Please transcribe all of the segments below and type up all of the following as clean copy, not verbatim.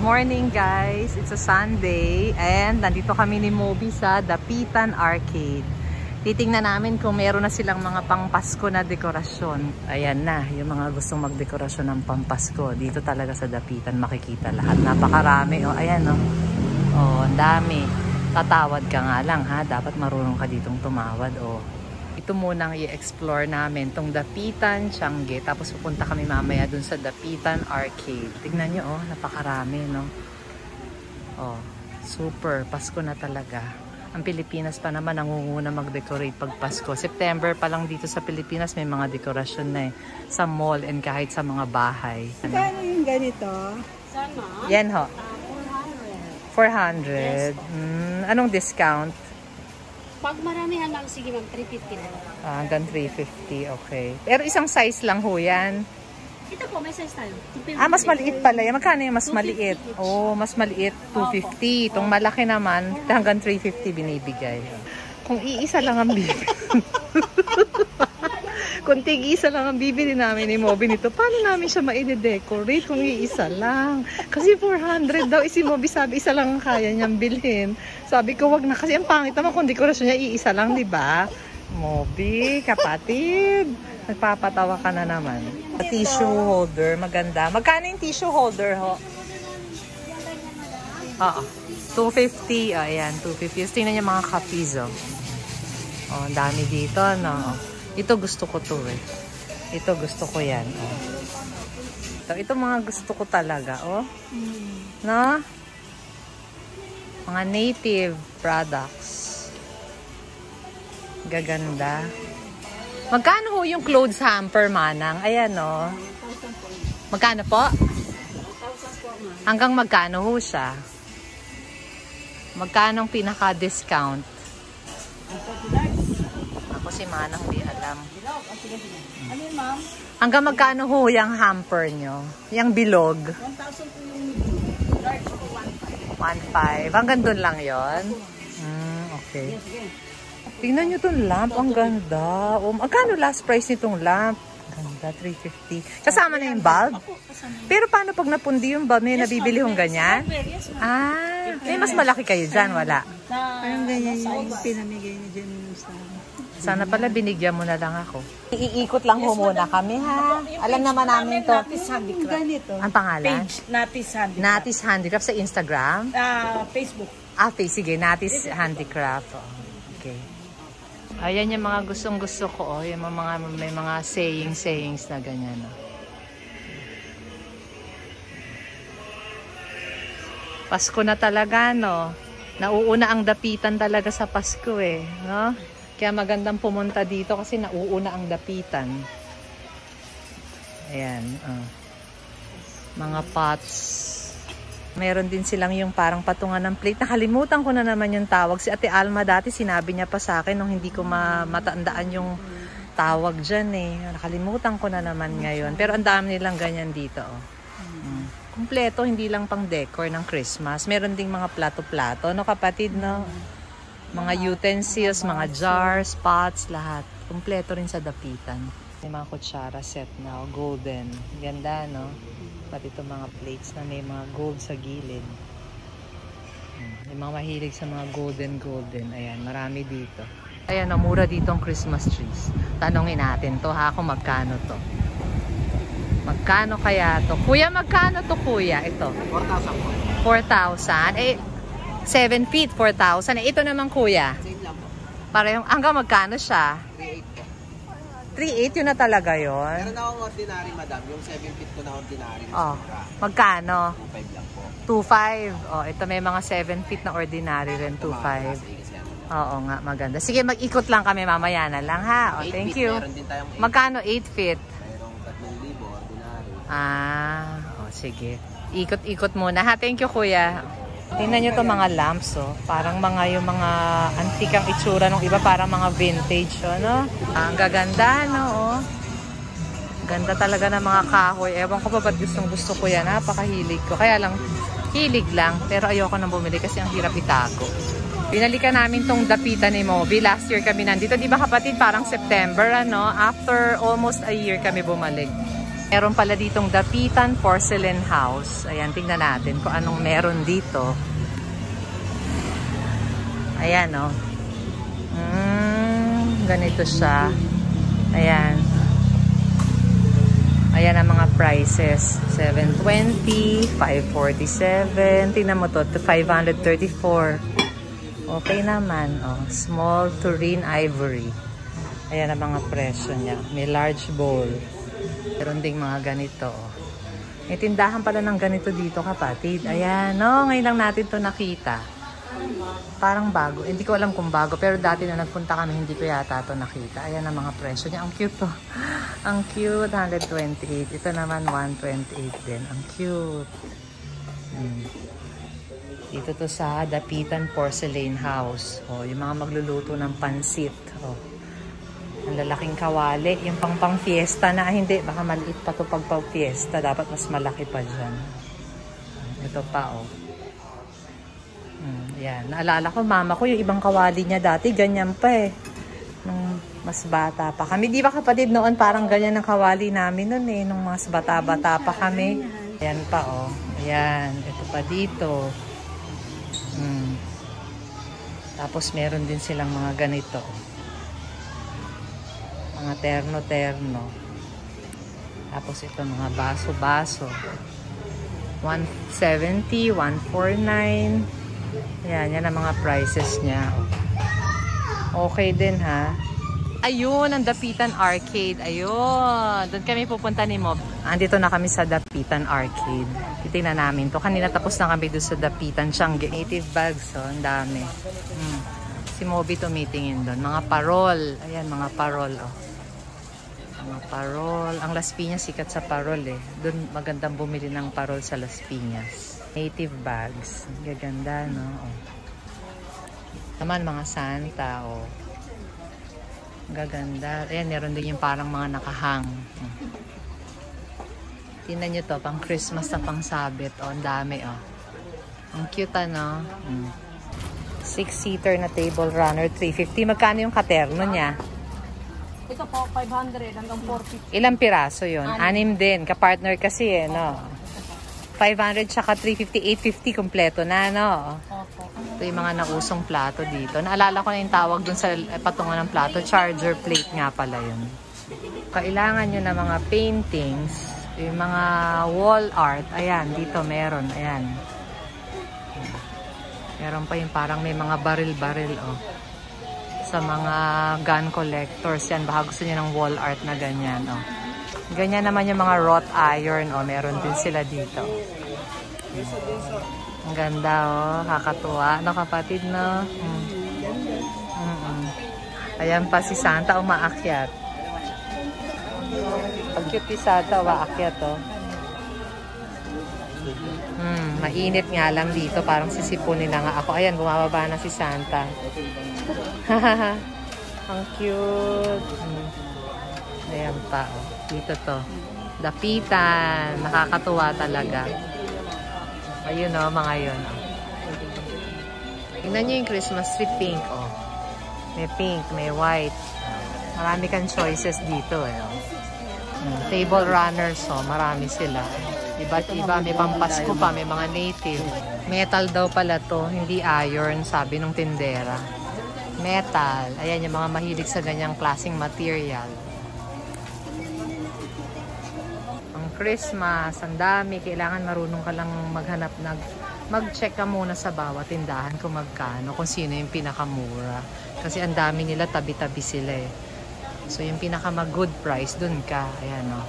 Morning guys, it's a Sunday and nandito kami ni Moby sa Dapitan Arcade. Titingnan namin kung meron na silang mga pang-Pasko na dekorasyon. Ayan na, yung mga gustong magdekorasyon ng pang-Pasko. Dito talaga sa Dapitan makikita lahat. Napakarami. Oh, ayan oh. Oh, ang dami. Tatawad ka nga lang ha, dapat marunong ka ditong tumawad oh. Ito munang i-explore namin tong Dapitan Tiange, tapos pupunta kami mamaya dun sa Dapitan Arcade. Tignan nyo oh, napakarami no. Oh, super Pasko na talaga. Ang Pilipinas pa naman nangunguna mag-decorate pag Pasko. September pa lang dito sa Pilipinas may mga dekorasyon na eh, sa mall and kahit sa mga bahay. Kano yung ganito? Sana? Yan ho. 400. Yes, Anong discount? Pag marami hanggang sige mag 350 na lang. Hanggang 350, okay. Pero isang size lang ho yan. Ito po, may size tayo. Mas maliit pala yan. Magkano yung mas maliit? Oh, mas maliit, 250. Itong malaki naman, hanggang 350 binibigay. Kung iisa lang ang bibili. Kung tig-isa lang ang bibili namin ni Moby nito, paano namin siya ma-decorate kung iisa lang? Kasi 400 daw. Si Moby sabi, isa lang ang kaya niyang bilhin. Sabi ko, wag na. Kasi ang pangit naman kung dekorasyon niya, iisa lang, di ba? Moby, kapatid. Nagpapatawa ka na naman. Tissue holder, maganda. Magkano yung tissue holder, ho? Oo. 250. Ayan, 250. Tingnan niyo mga kapis, oh. Oh, ang dami dito, no? Ito gusto ko to eh. Ito gusto ko yan, oh. Ito mga gusto ko talaga, oh. No? Mga native products. Gaganda. Magkano ho yung clothes hamper, manang? Ayan, oh. Magkano po? Hanggang magkano ho siya? Magkano ang pinaka-discount? Ako si manang di alam. Ano yun, ma'am? Hanggang magkano ho yung hamper nyo? Yung bilog? 1,000 po yung large po, 1.5. Hanggang doon lang yon. Okay. Tingnan nyo itong lamp. Ang ganda. Magkano last price nitong lamp? Ganda, 350. Kasama na yung bulb? Pero paano pag napundi yung bulb? May nabibili hong ganyan? May mas malaki kayo dyan. Wala. Parang ganyan yung pinamigay ni Jenny sa sana pala binigyan mo na lang ako. Iikot lang ho muna kami ha. Alam naman namin to. Natis Handicraft. Ganito. Ang pangalan? Page, Natis Handicraft. Natis Handicraft sa Instagram? Facebook. Okay, sige. Natis Handicraft. Okay. Ayan yung mga gustong-gusto ko. Yung may mga sayings na ganyan. Pasko na talaga, no? Nauuna ang dapitan talaga sa Pasko eh. No? Kaya magandang pumunta dito kasi nauuna ang dapitan. Ayan. Mga pots. Meron din silang yung parang patungan ng plate. Nakalimutan ko na naman yung tawag. Si Ate Alma dati sinabi niya pa sa akin nung hindi ko matandaan yung tawag dyan eh. Nakalimutan ko na naman ngayon. Pero ang dami nilang ganyan dito. Oh. Kumpleto, hindi lang pang decor ng Christmas. Meron ding mga plato-plato. No kapatid, no? Mga utensils, mga jars, pots, lahat. Kumpleto rin sa dapitan. May mga kutsara set na, golden. Ganda, no? Pati itong mga plates na may mga gold sa gilid. May mga mahilig sa mga golden. Ayan, marami dito. Ayan, mura dito ang Christmas trees. Tanongin natin to ha, kung magkano to. Magkano kaya to? Kuya, magkano to kuya? Ito. 4,000 po. 4,000. 7 feet, 4,000. Ito naman kuya. Same lang po. Parang hanggang magkano siya? 3,800 po. 3,800 yun na talaga yun. Meron akong ordinary, madam. Yung 7 feet ko na ordinary. Oh, magkano? 2,500 lang po. 2,500. Oh, ito may mga 7 feet na ordinary rin, 2,500. Oo nga, maganda. Sige, mag-ikot lang kami mamaya na lang ha. Oh, thank you. Meron din tayong 8. Magkano 8 feet? Mayroong 3,000 ordinary. Oh, sige. Ikot-ikot muna ha. Thank you kuya. Tingnan nyo itong mga lamps, oh. Parang yung mga antikang itsura ng iba, parang mga vintage, oh, no? Ang gaganda, no, oh. Ganda talaga ng mga kahoy. Ewan ko pa ba't gusto ko yan. Napakahilig ko. Kaya lang, hilig lang. Pero ayoko nang bumili kasi ang hirap itago. Binalikan namin tong dapitan ni Moby. Last year kami nandito. Di ba kapatid, parang September, ano? After almost a year kami bumalik. Meron pala ditong dapitan porcelain house. Ayan, tingnan natin kung anong meron dito. Ayan, oh. Ganito siya. Ayan. Ayan ang mga prices. 720, 547. Tingnan mo to, 534. Okay naman. Oh. Small Turin ivory. Ayan ang mga presyo niya. May large bowl. Meron ding mga ganito. Oh. May tindahan pala ng ganito dito, kapatid. Ayan. No, ngayon lang natin to nakita. Parang bago. Hindi ko alam kung bago. Pero dati na nagpunta kami, hindi ko yata to nakita. Ayan ang mga presyo niya. Ang cute to. Ang cute. 128. Ito naman 128 din. Ang cute. Dito to sa Dapitan Porcelain House. Oh, yung mga magluluto ng pansit. Oh. Ang lalaking kawali. Yung pang fiesta na. Hindi. Baka maliit pa to pag fiesta. Dapat mas malaki pa dyan. Ito pa, oh. Yan. Naalala ko, mama ko, yung ibang kawali niya dati, ganyan pa eh. Nung mas bata pa kami. Di ba kapatid, noon parang ganyan ang kawali namin noon eh. Nung mas bata-bata pa kami. Ayan pa, oh. Ayan. Ito pa dito. Tapos meron din silang mga ganito. Mga terno-terno. Tapos ito, mga baso-baso. 170, 149. Yan, yan ang mga prices niya. Okay din, ha? Ayun, ang Dapitan Arcade. Ayun. Doon kami pupunta ni Mob. Andito na kami sa Dapitan Arcade. Titingnan namin to. Kanina tapos na kami doon sa Dapitan Changi. Native bags, oh. Ang dami. Si Moby tumitingin doon. Mga parol. Ayan, mga parol, oh. Mga parol. Ang Las Piñas, sikat sa parol, eh. Doon magandang bumili ng parol sa Las Piñas. Native bags. Gaganda, no? Oh. Naman, mga Santa, oh. Gaganda. Ayan, meron din yung parang mga nakahang. Tingnan nyo to, pang Christmas na pang sabit. Oh, ang dami, oh. Ang cute, ano? 6-seater na table runner, 350. Magkano yung katerno niya? Ito po, 500 hanggang 450. Ilang piraso yun? 6 din. Kapartner kasi, eh, no? 500 tsaka 350, 850 kompleto na, no? Opo. Ito yung mga nausong plato dito. Naalala ko na yung tawag dun sa patungan ng plato. Charger plate nga pala yun. Kailangan nyo na mga paintings, yung mga wall art. Ayan, dito meron. Ayan. Meron pa yung parang may mga baril-baril, oh. Sa mga gun collectors. Yan, baka gusto nyo ng wall art na ganyan, oh. Ganyan naman yung mga wrought iron. O, meron din sila dito. Ang ganda, oh. Kakatuwa. No, kapatid, no? Ayan pa si Santa umaakyat. Pag cute ni Santa, umaakyat, oh. Mainit nga lang dito. Parang sisipunin na nga ako. Ayan, bumababa na si Santa. Ang cute. Ayan pa, oh. Dito to. Dapitan. Nakakatuwa talaga. Ayun, oh, mga yun. Oh. Tingnan nyo yung Christmas tree pink, oh. May pink, may white. Marami kang choices dito, eh. Oh. Table runners, oh. Marami sila. Iba't iba. May pampasko pa. May mga native. Metal daw pala to. Hindi iron, sabi nung tindera. Metal. Ayan, yung mga mahilig sa ganyang klaseng material. Christmas, ang dami. Kailangan marunong ka lang maghanap, mag-check ka muna sa bawat tindahan kung magkano, kung sino yung pinakamura. Kasi ang dami nila, tabi-tabi sila eh. So yung pinaka-good price, dun ka. Ayan, oh.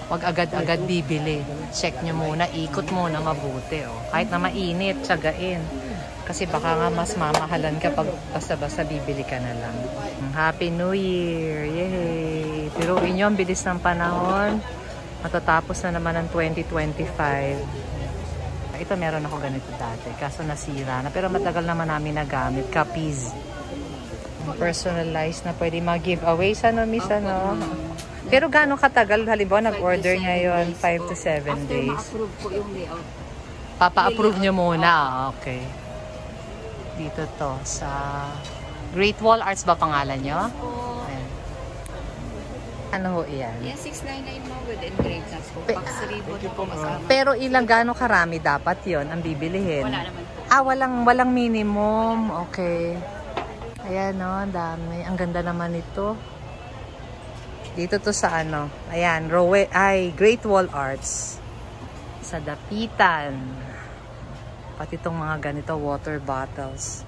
Huwag agad-agad bibili. Check nyo muna, ikot muna mabuti, oh. Kahit na mainit, tsagain. Kasi baka nga mas mamahalan ka pag basta-basta bibili ka na lang. Happy New Year! Yay! Piruin nyo, ang bilis ng panahon. Matatapos na naman ang 2025. Ito meron ako ganito dati. Kaso nasira na. Pero matagal naman namin nagamit. Copies. Personalized na pwede mag-giveaway. Ano, miss, ano? Pero gaano katagal? Halimbawa, nag-order ngayon 5 to 7 days. Ma-approve ko yung layout. Papa-approve nyo muna. Okay. Dito to, sa Great Wall Arts ba pangalan nyo? Ayan. Ano ho yan? Yes, 699 mo with engraved na po. Box ribbon po kasama. Pero ilang gaano karami dapat yon ang bibilihin? Wala naman po. Walang minimum. Okay. Ayan, no, dami. Ang ganda naman ito. Dito to sa ano. Ayan, Great Wall Arts. Sa Dapitan. Pati itong mga ganito, water bottles.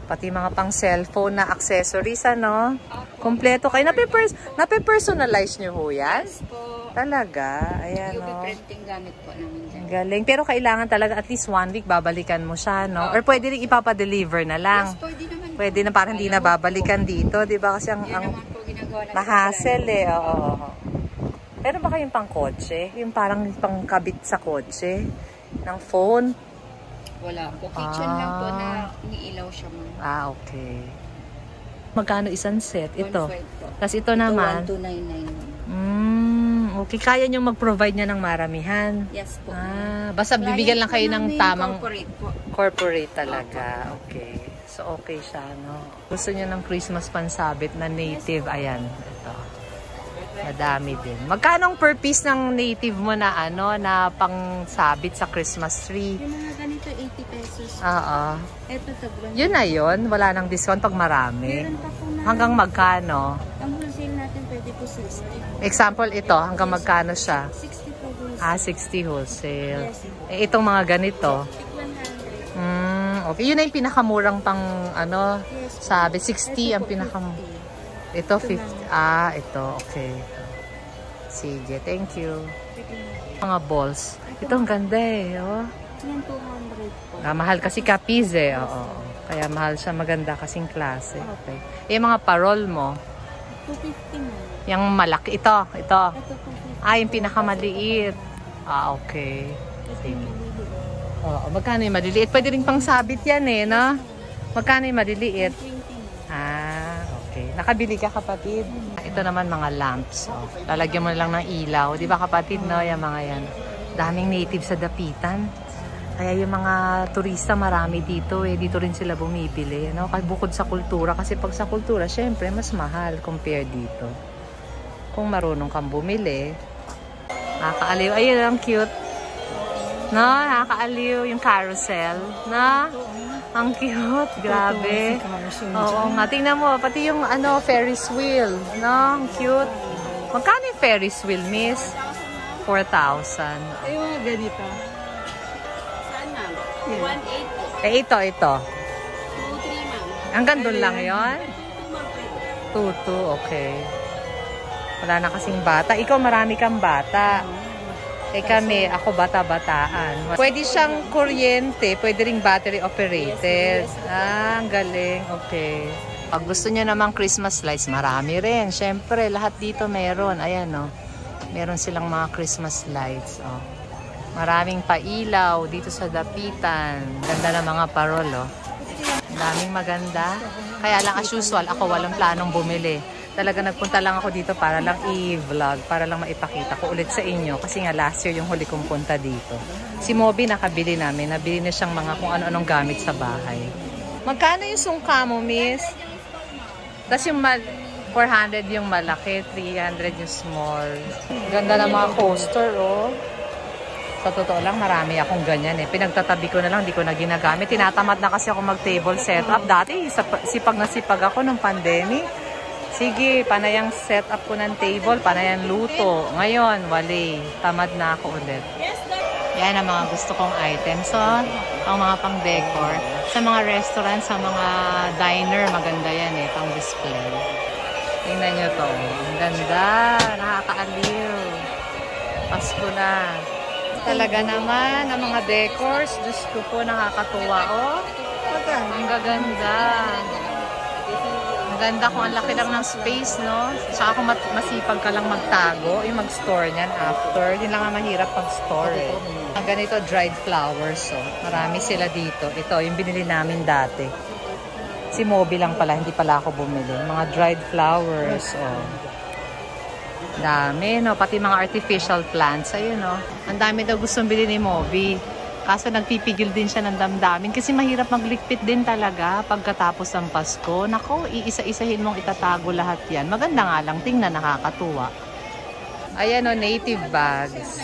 Pati mga pang cellphone na accessories, ano? Kompleto kayo. Nape-personalize nyo ho yan? Yes po. Talaga? Ayan, UV no? printing gamit po namin dyan. Galing. Pero kailangan talaga at least 1 week babalikan mo siya, no? Or pwede rin ipapadeliver na lang. Yes, pwede naman. Pwede na parang hindi na babalikan dito, di ba? Kasi ang Yan naman po ginagawa namin. mahassle eh. Oo. Pero baka yung pang kotse, yung parang pang kabit sa kotse, ng phone. Wala po. Kitchen lang po na iniilaw siya mo. Okay. Magkano isang set? Ito. 1.5 po. Tapos ito naman. 1299. Okay. Kaya nyo mag-provide niya ng maramihan. Yes po. Basta bibigyan lang kayo ng tamang corporate po. corporate talaga. Okay. So, okay siya, no? Gusto niya ng Christmas pansabit na native. Ayan. Ito. Madami din. Magkano per piece ng native mo na ano, na pangsabit sa Christmas tree? Yung mga ganito, 80 pesos. Oo. Ito, tagwan. Yun na yun. Wala nang discount pag marami. Meron pa po na. Hanggang magkano? Ang wholesale natin pwede po 60. Example, ito. Hanggang magkano siya? 60 po wholesale. 60 wholesale. Yes. Itong mga ganito. 100. Okay. Yun na yung pinakamurang pang ano, Yes. sabi. 60 ang Ito po, pinakamurang. 50. Ito, 50. Ito. Okay. Sige, thank you. Mga balls. Ito ang ganda eh. Oh. Yan 200 po. Mahal kasi kapis eh. Oo. Kaya mahal siya, maganda kasing klase. Okay. Yung mga parol mo, 250 na. yung malaki. Ito. Ito po 50. Yung pinakamaliit. Okay. Sige. Oo. Magkano yung maliliit? Pwede rin pang sabit yan eh, no? Magkano yung maliliit? 20 na. Okay. Nakabili ka, kapatid? Ito naman mga lamps. Oh. Lalagyan mo lang ng ilaw. Di ba, kapatid, no? Yung mga yan. Daming native sa Dapitan. Kaya yung mga turista marami dito eh. Dito rin sila bumibili. No? Bukod sa kultura. Kasi pag sa kultura, syempre, mas mahal compare dito. Kung marunong kang bumili. Nakakaaliw. Ayun, ang cute. No? Nakakaaliw yung carousel. No? Ang cute. Grabe. Oo nga. Tingnan mo. Pati yung ano, Ferris wheel. No? Ang cute. Magkano yung Ferris wheel, miss? 4,000. Ay, mga ganito. Saan, ma'am? Yeah. 180. Ito. 23, ma'am. Hanggang doon lang yon. 2,2. Okay. Wala na kasing bata. Ikaw marami kang bata. Kami, ako bata-bataan. Pwede siyang kuryente, pwede ring battery operated. Ang galing. Okay. Pag gusto niyo namang Christmas lights, marami rin. Siyempre, lahat dito meron. Ayan, no. Meron silang mga Christmas lights. Oh. Maraming pailaw dito sa Dapitan. Ganda ng mga parol, oh. Daming maganda. Kaya lang, as usual, ako walang planong bumili. Talaga nagpunta lang ako dito para lang i-vlog, para lang maipakita ko ulit sa inyo. Kasi nga last year yung huli kong punta dito. Si Moby nakabili namin. Nabili na siyang mga kung ano-anong gamit sa bahay. Magkano yung sungka mo, miss? Tapos yung 400 yung malaki, 300 yung small. Ganda ng mga coaster, oh. Sa totoo lang, marami akong ganyan eh. Pinagtatabi ko na lang, di ko na ginagamit. Tinatamad na kasi ako mag-table setup. Dati, sipag na sipag ako nung pandemic. Sige, panayang setup ko ng table, panayang luto. Ngayon, wali. Tamad na ako ulit. Yan ang mga gusto kong items. So, ang mga pang-decor. Sa mga restaurant, sa mga diner, maganda yan eh, pang-display. Tingnan nyo to. Ang ganda. Nakakaaliw. Pasko na. Talaga naman, ang mga decors. Diyos ko po, nakakatuwa. Oh, ang gaganda. Ang ganda kung ang laki lang ng space, no? Saka kung masipag ka lang magtago, yung mag-store niyan after. Yun lang ang mahirap pag-store eh. Ang ganito, dried flowers, oh. Marami sila dito. Ito, yung binili namin dati. Si Moby lang pala, hindi pala ako bumili. Mga dried flowers, oh. Dami, no? Pati mga artificial plants. Ayun, no? Ang dami daw gustong bili ni Moby. Kaso nagpipigil din siya ng damdamin kasi mahirap maglikpit din talaga pagkatapos ng Pasko. Nako, iisa-isahin mong itatago lahat yan. Maganda nga lang, tingnan, nakakatuwa. Ayan o, native bags.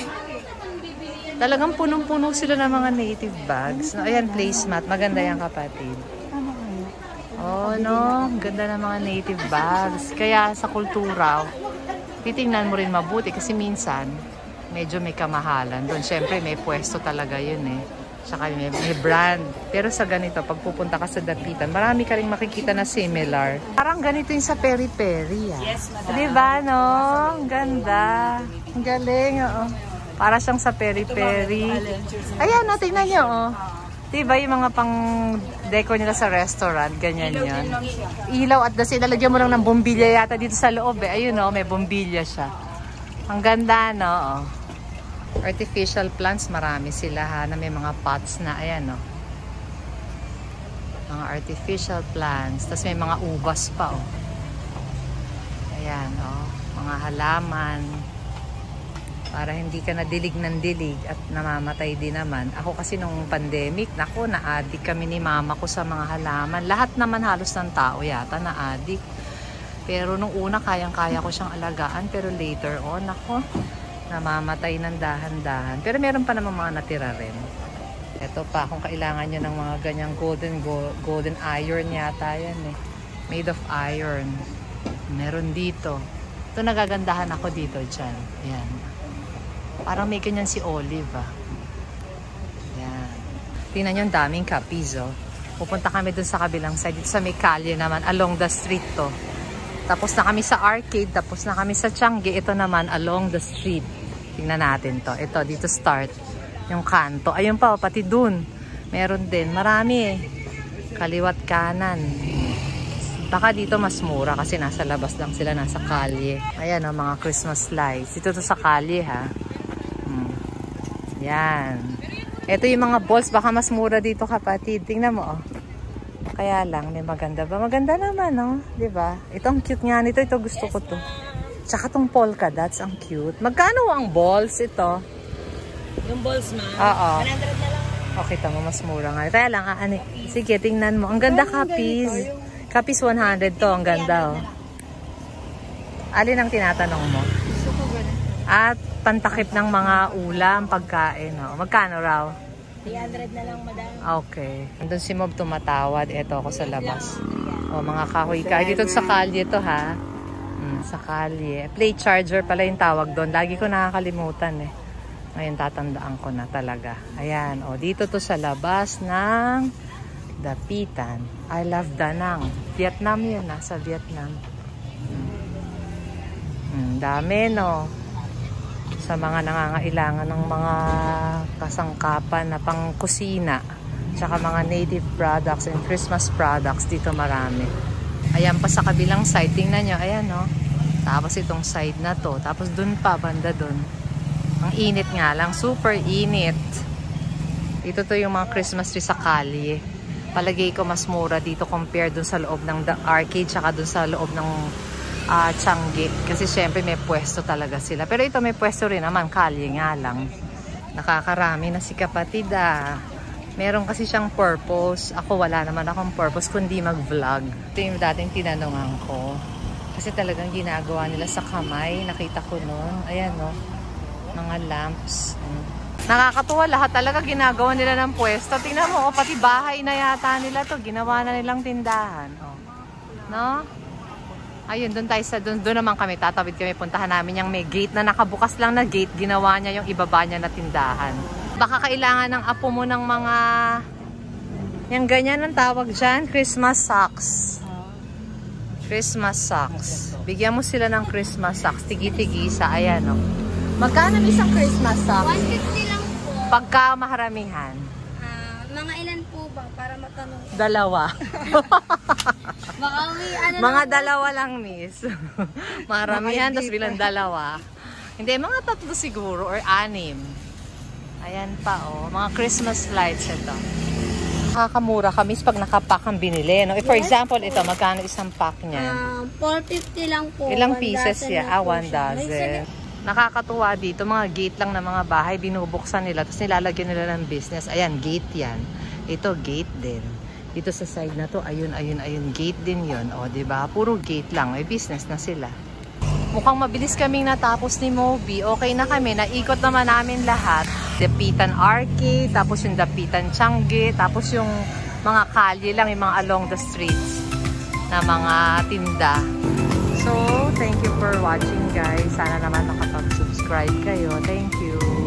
Talagang punong-puno sila ng mga native bags. No, ayan, placemat. Maganda yan, kapatid. Oh, no. Ganda ng mga native bags. Kaya sa kultura, titingnan mo rin mabuti kasi minsan, medyo may kamahalan doon. Siyempre, may pwesto talaga yun eh. Tsaka may brand. Pero sa ganito, pag pupunta ka sa dapitan, marami ka rin makikita na similar. Parang ganito yung sa peri-peri. Yes, madam. Diba, no? Ang ganda. Ang galing, oo. Para siyang sa peri-peri. Ayan, no, tingnan nyo, oh. Diba yung mga pang deco nila sa restaurant, ganyan yan. Ilaw at dasi, lalagyan mo lang ng bombilya yata dito sa loob eh. Ayun, no, may bombilya siya. Ang ganda, no? Oh. Artificial plants, marami sila ha, na may mga pots na, ayan, no? Mga artificial plants. Tapos may mga ubas pa, oh. Ayan, oh. Mga halaman. Para hindi ka nadilig ng dilig at namamatay din naman. Ako kasi nung pandemic, naku, na-addict kami ni mama ko sa mga halaman. Lahat naman halos ng tao yata na-addict. Pero nung una, kayang-kaya ko siyang alagaan. Pero later on, naku, namamatay ng dahan-dahan. Pero meron pa naman mga natira rin. Ito pa, kung kailangan nyo ng mga ganyang golden iron yata yan eh. Made of iron. Meron dito. Ito, nagagandahan ako dito dyan. Ayan. Parang may ganyan si Olive, ah. Ayan. Tingnan nyo, ang daming kapis, oh. Pupunta kami dun sa kabilang side. Dito sa may kalye naman, along the street to. Tapos na kami sa arcade, tapos na kami sa Changi. Ito naman, along the street. Tingnan natin to. Ito, dito start. Yung kanto. Ayun pa, pati dun. Meron din. Marami eh. Kaliwat kanan. Baka dito mas mura kasi nasa labas lang sila, nasa kalye. Ayan o, mga Christmas lights. Dito to sa kalye ha. Yan. Ito yung mga balls. Baka mas mura dito, kapatid. Tingnan mo, oh. Kaya lang, may maganda ba? Maganda naman, no? Diba? Ito ang cute nga nito. Ito gusto ko to. Tsaka tong polka dots, ang cute. Magkano ang balls ito? Yung balls, ma? Oo. 100 na lang. Okay, tama. Mas mura nga. Kaya lang, sige, tingnan mo. Ang ganda, kapis. Kapis 100 to. Ang ganda, oh. Alin ang tinatanong mo? Gusto ko ganun. At pantakip ng mga ulam, pagkain. Oh. Magkano raw? 300 na lang, madam. Okay. Andun si Mob tumatawad. Ito ako sa labas. O, mga kahoy-kahoy. Dito sa kalye to, ha? Sa kalye. Play charger pala yung tawag doon. Lagi ko nakakalimutan, eh. Ngayon, tatandaan ko na talaga. Ayan. O, dito to sa labas ng dapitan. I love Danang. Vietnam yun, nasa Vietnam. Dami, no? Sa mga nangangailangan ng mga kasangkapan na pang kusina, tsaka mga native products and Christmas products, dito marami. Ayan pa sa kabilang side, tingnan nyo, ayan, no? Tapos itong side na to, tapos dun pa, banda dun. Ang init nga lang, super init. Dito to yung mga Christmas tree sa kalye. Palagay ko mas mura dito compare dun sa loob ng arcade, tsaka dun sa loob ng Changi. Kasi syempre may pwesto talaga sila. Pero ito may pwesto rin naman, kalye nga lang. Nakakarami na si kapatid, ah. Meron kasi siyang purpose. Ako wala naman akong purpose kundi mag-vlog. Ito yung dating tinanungan ko. Kasi talagang ginagawa nila sa kamay. Nakita ko noon. Ayan, no? Mga lamps. Nakakatuwa, lahat talaga ginagawa nila ng pwesto. Tingnan mo, oh, pati bahay na yata nila to. Ginawa na nilang tindahan. Oh. No? Ayun, doon tayo sa doon naman kami, tatawid kami, puntahan namin yung may gate na nakabukas lang na gate, ginawa niya yung ibaba niya na tindahan. Baka kailangan ng apo mo ng mga yung ganyan ang tawag dyan, Christmas socks. Christmas socks. Bigyan mo sila ng Christmas socks, tigi-tigisa, ayan o. Magkano isang Christmas socks? 150 lang po. Pagka maharamihan. Mga ilan po ba para matanong? Dalawa. Baka may ano mga dalawa lang, miss. Maramihan, tapos bilang dalawa. Hindi, mga 3 siguro, or 6. Ayan pa, oh. Mga Christmas lights ito. Nakakamura ka, miss, pag nakapack ang binili. No? For example, ito, magkano isang pack niya? 450 lang po. Ilang pieces siya? 1 dozen. nakakatuwa dito, mga gate lang na mga bahay, binubuksan nila, tapos nilalagyan nila ng business. Ayan, gate yan. Ito, gate din. Dito sa side na to, ayun, gate din yun. O, diba? Puro gate lang, may business na sila. Mukhang mabilis kaming natapos ni Moby. Okay na kami, naikot naman namin lahat. Dapitan Arcade, tapos yung Dapitan Changi, tapos yung mga kalye lang, yung mga along the streets na mga tinda. So, thank you for watching guys. Sana naman nakapag-subscribe kayo. Thank you.